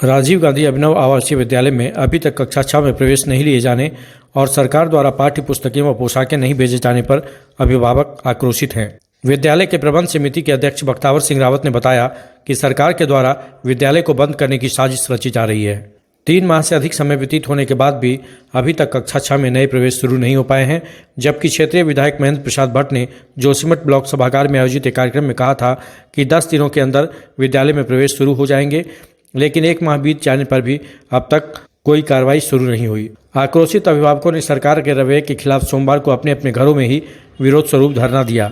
राजीव गांधी अभिनव आवासीय विद्यालय में अभी तक कक्षा 6 में प्रवेश नहीं लिए जाने और सरकार द्वारा पाठ्य पुस्तकें व पोशाकें नहीं भेजे जाने पर अभिभावक आक्रोशित हैं। विद्यालय के प्रबंध समिति के अध्यक्ष बख्तावर सिंह रावत ने बताया कि सरकार के द्वारा विद्यालय को बंद करने की साजिश रची जा रही है। 3 माह से अधिक समय व्यतीत होने के बाद भी अभी तक कक्षा 6 में नए प्रवेश शुरू नहीं हो पाए हैं, जबकि क्षेत्रीय विधायक महेंद्र प्रसाद भट्ट ने जोशीमठ ब्लॉक सभागार में आयोजित एक कार्यक्रम में कहा था कि 10 दिनों के अंदर विद्यालय में प्रवेश शुरू हो जाएंगे, लेकिन 1 माह बीत जाने पर भी अब तक कोई कार्रवाई शुरू नहीं हुई। आक्रोशित अभिभावकों ने सरकार के रवैये के खिलाफ सोमवार को अपने अपने घरों में ही विरोध स्वरूप धरना दिया।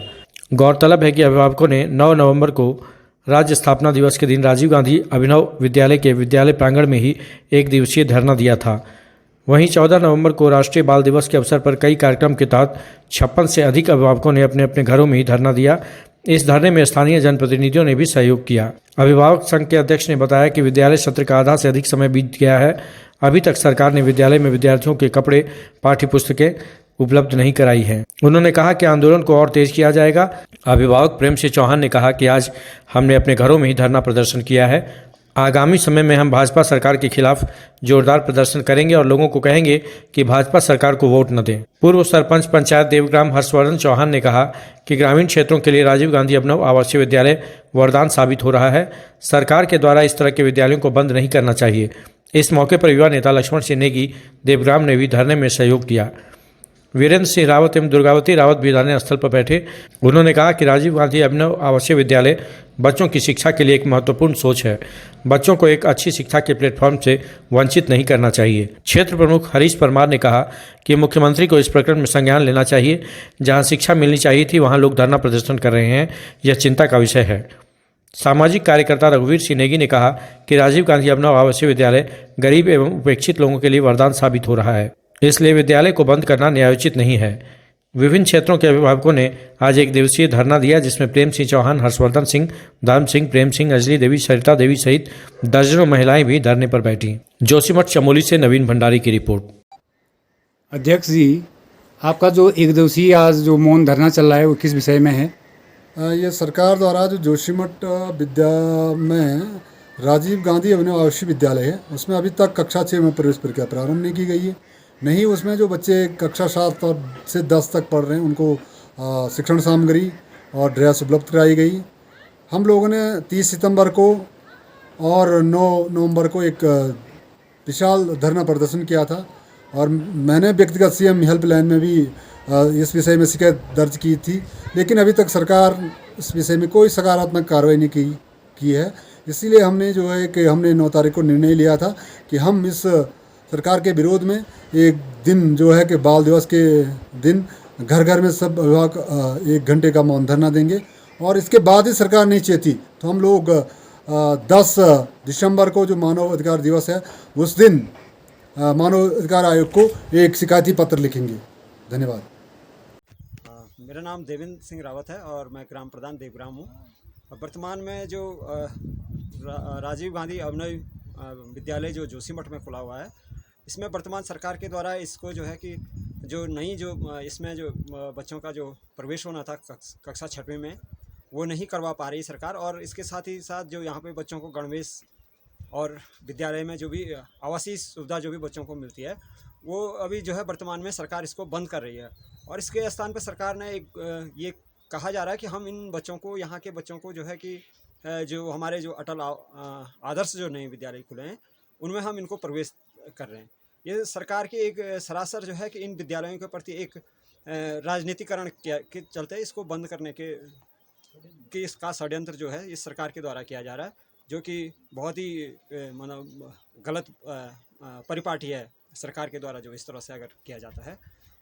गौरतलब है कि अभिभावकों ने 9 नवंबर को राज्य स्थापना दिवस के दिन राजीव गांधी अभिनव विद्यालय के विद्यालय प्रांगण में ही 1 दिवसीय धरना दिया था। वहीं 14 नवंबर को राष्ट्रीय बाल दिवस के अवसर पर कई कार्यक्रम के तहत 56 से अधिक अभिभावकों ने अपने अपने घरों में ही धरना दिया। इस धरने में स्थानीय जनप्रतिनिधियों ने भी सहयोग किया। अभिभावक संघ के अध्यक्ष ने बताया कि विद्यालय सत्र का आधा से अधिक समय बीत गया है। अभी तक सरकार ने विद्यालय में विद्यार्थियों के कपड़े, पाठ्य पुस्तकें उपलब्ध नहीं कराई हैं। उन्होंने कहा कि आंदोलन को और तेज किया जाएगा। अभिभावक प्रेम सिंह चौहान ने कहा कि आज हमने अपने घरों में ही धरना प्रदर्शन किया है। आगामी समय में हम भाजपा सरकार के खिलाफ जोरदार प्रदर्शन करेंगे और लोगों को कहेंगे कि भाजपा सरकार को वोट न दें। पूर्व सरपंच पंचायत देवग्राम हर्षवर्धन चौहान ने कहा कि ग्रामीण क्षेत्रों के लिए राजीव गांधी अभिनव आवासीय विद्यालय वरदान साबित हो रहा है। सरकार के द्वारा इस तरह के विद्यालयों को बंद नहीं करना चाहिए। इस मौके पर युवा नेता लक्ष्मण सिंह नेगी देवग्राम ने भी धरने में सहयोग किया। वीरेंद्र सिंह रावत एवं दुर्गावती रावत भी धरने स्थल पर बैठे। उन्होंने कहा कि राजीव गांधी अभिनव आवासीय विद्यालय बच्चों की शिक्षा के लिए एक महत्वपूर्ण सोच है। बच्चों को एक अच्छी शिक्षा के प्लेटफॉर्म से वंचित नहीं करना चाहिए। क्षेत्र प्रमुख हरीश परमार ने कहा कि मुख्यमंत्री को इस प्रकरण में संज्ञान लेना चाहिए। जहां शिक्षा मिलनी चाहिए थी वहां लोग धरना प्रदर्शन कर रहे हैं, यह चिंता का विषय है। सामाजिक कार्यकर्ता रघुवीर सिंह नेगी ने कहा कि राजीव गांधी अभिनव आवासीय विद्यालय गरीब एवं उपेक्षित लोगों के लिए वरदान साबित हो रहा है, इसलिए विद्यालय को बंद करना न्यायोचित नहीं है। विभिन्न क्षेत्रों के अभिभावकों ने आज 1 दिवसीय धरना दिया, जिसमें प्रेम सिंह चौहान, हर्षवर्धन सिंह, धर्म सिंह, प्रेम सिंह, अंजलि देवी, सरिता देवी सहित दर्जनों महिलाएं भी धरने पर बैठी। जोशीमठ चमोली से नवीन भंडारी की रिपोर्ट। अध्यक्ष जी, आपका जो 1 दिवसीय आज जो मौन धरना चल रहा है वो किस विषय में है? ये सरकार द्वारा जो जोशीमठ विद्या में राजीव गांधी अभिनव आवासीय विद्यालय है, उसमें अभी तक कक्षा 6 में प्रवेश प्रक्रिया प्रारंभ नहीं की गई है। नहीं, उसमें जो बच्चे कक्षा 7 से 10 तक पढ़ रहे हैं उनको शिक्षण सामग्री और ड्रेस उपलब्ध कराई गई। हम लोगों ने 30 सितंबर को और 9 नवंबर को एक विशाल धरना प्रदर्शन किया था और मैंने व्यक्तिगत सीएम हेल्पलाइन में भी इस विषय में शिकायत दर्ज की थी, लेकिन अभी तक सरकार इस विषय में कोई सकारात्मक कार्रवाई नहीं की है। इसीलिए हमने जो है कि हमने 9 तारीख को निर्णय लिया था कि हम इस सरकार के विरोध में एक दिन जो है कि बाल दिवस के दिन घर घर में सब अभिभावक 1 घंटे का मौन धरना देंगे और इसके बाद ही सरकार नहीं चेती तो हम लोग 10 दिसंबर को जो मानव अधिकार दिवस है उस दिन मानव अधिकार आयोग को एक शिकायती पत्र लिखेंगे। धन्यवाद। मेरा नाम देवेंद्र सिंह रावत है और मैं ग्राम प्रधान देवग्राम हूँ। वर्तमान में जो राजीव गांधी अभिनव विद्यालय जो जोशीमठ में खुला हुआ है, इसमें वर्तमान सरकार के द्वारा इसको जो है कि जो नई जो इसमें जो बच्चों का जो प्रवेश होना था कक्षा 6वीं में, वो नहीं करवा पा रही सरकार। और इसके साथ ही साथ जो यहाँ पे बच्चों को गणवेश और विद्यालय में जो भी आवासीय सुविधा जो भी बच्चों को मिलती है, वो अभी जो है वर्तमान में सरकार इसको बंद कर रही है। और इसके स्थान पर सरकार ने एक ये कहा जा रहा है कि हम इन बच्चों को, यहाँ के बच्चों को जो है कि जो हमारे जो अटल आदर्श जो नए विद्यालय खुले हैं उनमें हम इनको प्रवेश कर रहे हैं। ये सरकार की एक सरासर जो है कि इन विद्यालयों के प्रति एक राजनीतिकरण के चलते इसको बंद करने के इसका षड्यंत्र जो है इस सरकार के द्वारा किया जा रहा है, जो कि बहुत ही मतलब गलत परिपाटी है सरकार के द्वारा जो इस तरह से अगर किया जाता है।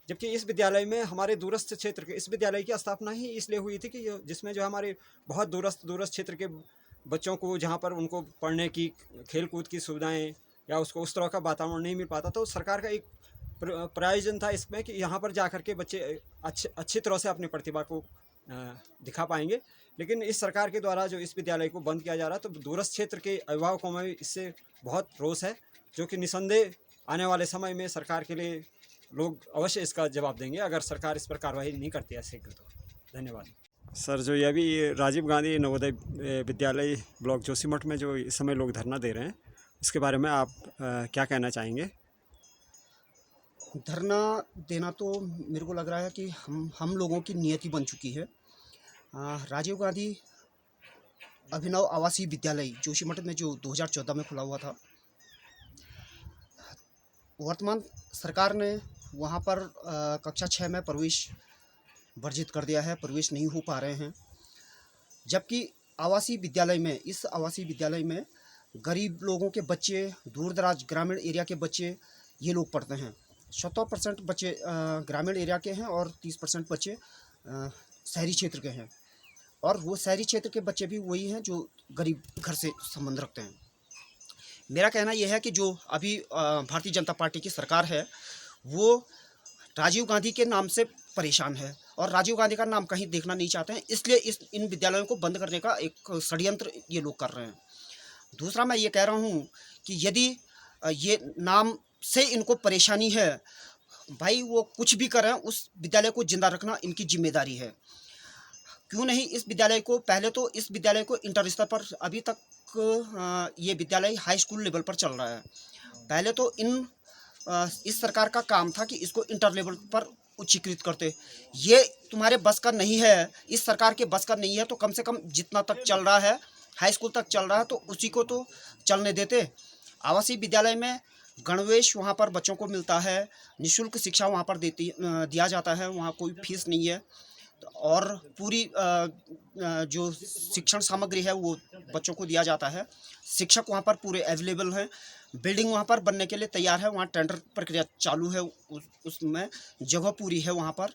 जबकि इस विद्यालय में हमारे दूरस्थ क्षेत्र के इस विद्यालय की स्थापना ही इसलिए हुई थी कि जिसमें जो हमारे बहुत दूरस्थ क्षेत्र के बच्चों को, जहाँ पर उनको पढ़ने की, खेल कूद की सुविधाएं या उसको उस तरह का वातावरण नहीं मिल पाता, तो सरकार का एक प्रायोजन था इसमें कि यहाँ पर जाकर के बच्चे अच्छी तरह से अपनी प्रतिभा को दिखा पाएंगे। लेकिन इस सरकार के द्वारा जो इस विद्यालय को बंद किया जा रहा है, तो दूरस्थ क्षेत्र के अभिभावकों में इससे बहुत रोष है, जो कि निसंदेह आने वाले समय में सरकार के लिए लोग अवश्य इसका जवाब देंगे अगर सरकार इस पर कार्रवाई नहीं करती है शीघ्र तो। धन्यवाद। सर, जो ये राजीव गांधी नवोदय विद्यालय ब्लॉक जोशीमठ में जो इस समय लोग धरना दे रहे हैं, इसके बारे में आप क्या कहना चाहेंगे? धरना देना तो मेरे को लग रहा है कि हम लोगों की नियति बन चुकी है। राजीव गांधी अभिनव आवासीय विद्यालय जोशीमठ में जो 2014 में खुला हुआ था, वर्तमान सरकार ने वहाँ पर कक्षा 6 में प्रवेश वर्जित कर दिया है, प्रवेश नहीं हो पा रहे हैं। जबकि इस आवासीय विद्यालय में गरीब लोगों के बच्चे, दूर दराज ग्रामीण एरिया के बच्चे ये लोग पढ़ते हैं। 70% बच्चे ग्रामीण एरिया के हैं और 30% बच्चे शहरी क्षेत्र के हैं, और वो शहरी क्षेत्र के बच्चे भी वही हैं जो गरीब घर से संबंध रखते हैं। मेरा कहना यह है कि जो अभी भारतीय जनता पार्टी की सरकार है वो राजीव गांधी के नाम से परेशान है और राजीव गांधी का नाम कहीं देखना नहीं चाहते हैं, इसलिए इन विद्यालयों को बंद करने का एक षड्यंत्र ये लोग कर रहे हैं। दूसरा, मैं ये कह रहा हूँ कि यदि ये नाम से इनको परेशानी है, भाई वो कुछ भी करें, उस विद्यालय को जिंदा रखना इनकी जिम्मेदारी है। क्यों नहीं इस विद्यालय को, पहले तो इस विद्यालय को इंटर स्तर पर, अभी तक ये विद्यालय हाई स्कूल लेवल पर चल रहा है। पहले तो इस सरकार का काम था कि इसको इंटर लेवल पर उच्चीकृत करते। ये तुम्हारे बस का नहीं है, इस सरकार के बस का नहीं है, तो कम से कम जितना तक चल रहा है, हाई स्कूल तक चल रहा है, तो उसी को तो चलने देते। आवासीय विद्यालय में गणवेश वहाँ पर बच्चों को मिलता है, निःशुल्क शिक्षा वहाँ पर दिया जाता है, वहाँ कोई फीस नहीं है, और पूरी जो शिक्षण सामग्री है वो बच्चों को दिया जाता है। शिक्षक वहाँ पर पूरे अवेलेबल हैं, बिल्डिंग वहाँ पर बनने के लिए तैयार है, वहाँ टेंडर प्रक्रिया चालू है, उसमें जगह पूरी है। वहाँ पर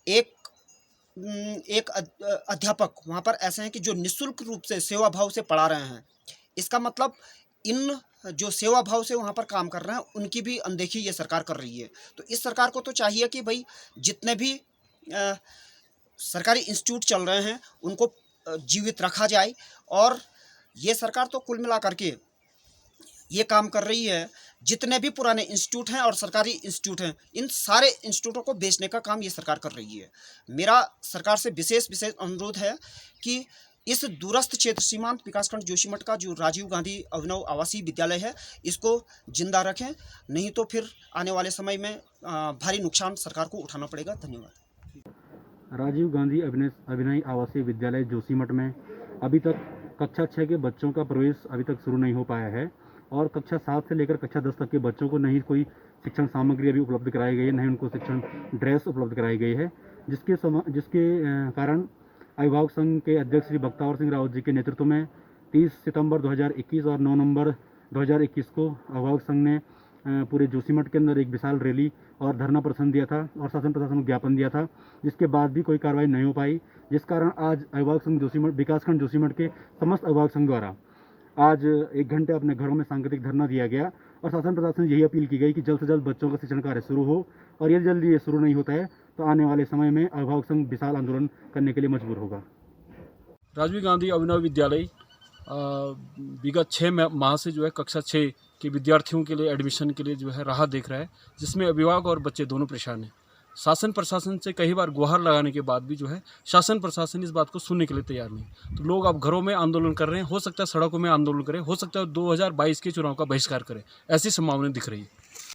एक अध्यापक वहाँ पर ऐसे हैं कि जो निःशुल्क रूप से सेवा भाव से पढ़ा रहे हैं। इसका मतलब इन जो सेवा भाव से वहाँ पर काम कर रहे हैं उनकी भी अनदेखी ये सरकार कर रही है। तो इस सरकार को तो चाहिए कि भाई जितने भी सरकारी इंस्टीट्यूट चल रहे हैं उनको जीवित रखा जाए, और ये सरकार तो कुल मिला करके ये काम कर रही है, जितने भी पुराने इंस्टीट्यूट हैं और सरकारी इंस्टीट्यूट हैं, इन सारे इंस्टीट्यूटों को बेचने का काम ये सरकार कर रही है। मेरा सरकार से विशेष अनुरोध है कि इस दूरस्थ क्षेत्र सीमांत विकासखंड जोशीमठ का जो राजीव गांधी अभिनव आवासीय विद्यालय है इसको जिंदा रखें, नहीं तो फिर आने वाले समय में भारी नुकसान सरकार को उठाना पड़ेगा। धन्यवाद। राजीव गांधी अभिनय आवासीय विद्यालय जोशीमठ में अभी तक कक्षा 6 के बच्चों का प्रवेश अभी तक शुरू नहीं हो पाया है, और कक्षा 7 से लेकर कक्षा 10 तक के बच्चों को नहीं कोई शिक्षण सामग्री अभी उपलब्ध कराई गई है, नहीं उनको शिक्षण ड्रेस उपलब्ध कराई गई है, जिसके कारण अभिभावक संघ के अध्यक्ष श्री बख्तावर सिंह रावत जी के नेतृत्व में 30 सितंबर 2021 और 9 नवंबर 2021 को अभिभावक संघ ने पूरे जोशीमठ के अंदर एक विशाल रैली और धरना प्रदर्शन दिया था और शासन प्रशासन को ज्ञापन दिया था, जिसके बाद भी कोई कार्रवाई नहीं हो पाई, जिस कारण आज अभिभावक संघ जोशीमठ विकासखंड जोशीमठ के समस्त अभिभावक संघ द्वारा आज 1 घंटे अपने घरों में सांकेतिक धरना दिया गया, और शासन प्रशासन से यही अपील की गई कि जल्द से जल्द बच्चों का शिक्षण कार्य शुरू हो, और यदि जल्दी ये शुरू नहीं होता है तो आने वाले समय में अभिभावक संघ विशाल आंदोलन करने के लिए मजबूर होगा। राजीव गांधी अभिनव विद्यालय विगत 6 माह से जो है कक्षा 6 के विद्यार्थियों के लिए एडमिशन के लिए जो है राह देख रहा है, जिसमें अभिभावक और बच्चे दोनों परेशान हैं। शासन प्रशासन से कई बार गुहार लगाने के बाद भी जो है शासन प्रशासन इस बात को सुनने के लिए तैयार नहीं। तो लोग अब घरों में आंदोलन कर रहे हैं, हो सकता है सड़कों में आंदोलन करें, हो सकता है 2022 के चुनाव का बहिष्कार करें, ऐसी संभावना दिख रही है।